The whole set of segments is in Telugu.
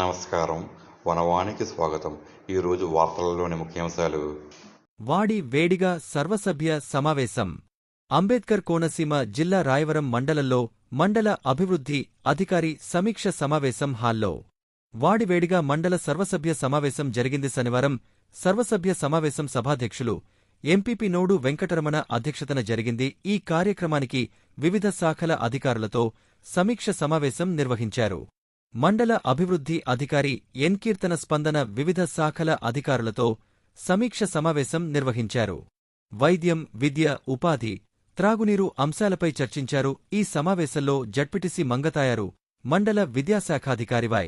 నమస్కారం. వనవానికి స్వాగతం. ఈరోజు వార్తలలోని ముఖ్యాంశాలు. వాడి వేడిగా సర్వసభ్య సమావేశం. అంబేద్కర్ కోనసీమ జిల్లా రాయవరం మండలంలో మండల అభివృద్ధి అధికారి సమీక్ష సమావేశం హాల్లో వాడివేడిగా మండల సర్వసభ్య సమావేశం జరిగింది. శనివారం సర్వసభ్య సమావేశం సభాధ్యక్షులు ఎంపీపీ నోడు వెంకటరమణ అధ్యక్షతన జరిగింది. ఈ కార్యక్రమానికి వివిధ శాఖల అధికారులతో సమీక్ష సమావేశం నిర్వహించారు. మండల అభివృద్ధి అధికారి ఎన్ కీర్తన స్పందన వివిధ శాఖల అధికారులతో సమీక్ష సమావేశం నిర్వహించారు. వైద్యం, విద్య, ఉపాధి, త్రాగునీరు అంశాలపై చర్చించారు. ఈ సమావేశంలో జడ్పీటీసీ మంగతాయారు, మండల విద్యాశాఖాధికారి వై.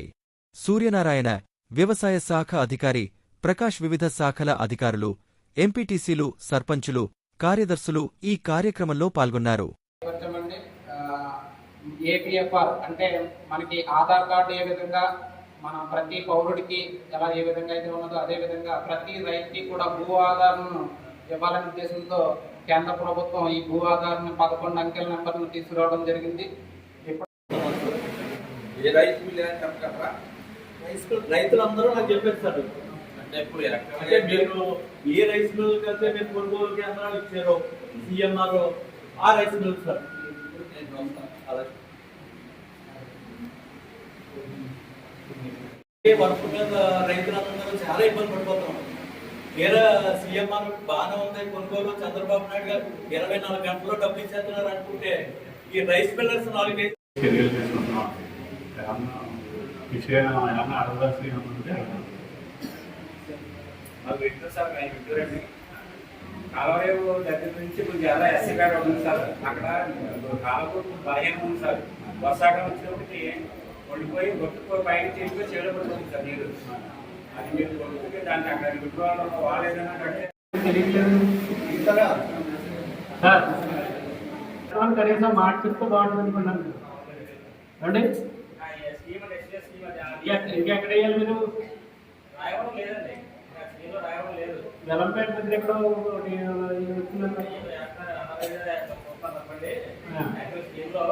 సూర్యనారాయణ, వ్యవసాయ శాఖ అధికారి ప్రకాష్, వివిధ శాఖల అధికారులు, ఎంపీటీసీలు, సర్పంచులు, కార్యదర్శులు ఈ కార్యక్రమంలో పాల్గొన్నారు. ఏపీఎఫ్ఆర్ అంటే మనకి ఆధార్ కార్డు ఏ విధంగా మన ప్రతి పౌరుడికి ఏ విధంగా అయితే ఉన్నదో అదే విధంగా ప్రతి రైతుకి కూడా భూ ఆధార్ను ఇవ్వాలనే ఉద్దేశంతో కేంద్ర ప్రభుత్వం ఈ భూ ఆధార్ను 11 అంకెల నెంబర్ను తీసుకురావడం జరిగింది. రైతులందరూ నాకు చెప్పారు సార్, అంటే మీరు ఏ రైస్ మిల్లుకి అయితే మీరు కొనుగోలు కేంద్రాలు ఇచ్చారో సిఎంఆర్ ఆ రైస్ మిల్ సార్. వర్క్ మీద రైతులందరూ చాలా ఇబ్బంది పడిపోతున్నాం. వేరే సీఎంఆర్ బాగానే ఉంది కొనుగోలు, చంద్రబాబు నాయుడు గారు 24 గంటల్లో డబ్బులు ఇచ్చేస్తున్నారు అనుకుంటే ఈ రైస్ మిల్లర్స్ 4 చర్యలు తీసుకుంటున్నాం. అడగాల్సి కాలవరేవు దగ్గర నుంచి కొంచెం ఎలా ఎస్సీ గారు ఉంది సార్. అక్కడ కాలకు 15 ఉంది సార్. వర్షాకాలం వచ్చినప్పటికి వండిపోయి గొట్టుకుపోయి పైకి చేసిపోయి చెడు పడుతుంది సార్ నీరు. అది మీరు కొడుకుంటే దాన్ని అక్కడ విగ్రహాలు వాళ్ళు ఏదైనా కట్టే సార్ కనీసం మాట చెప్తే బాగుంటుంది అనుకున్నాను అండి. ఇంకెక్కడ వేయాలి మీరు? రాయవరం లేదండి, రాయవరం లేదు. వెలంపేట దగ్గర ఎక్కడో స్కీమ్లో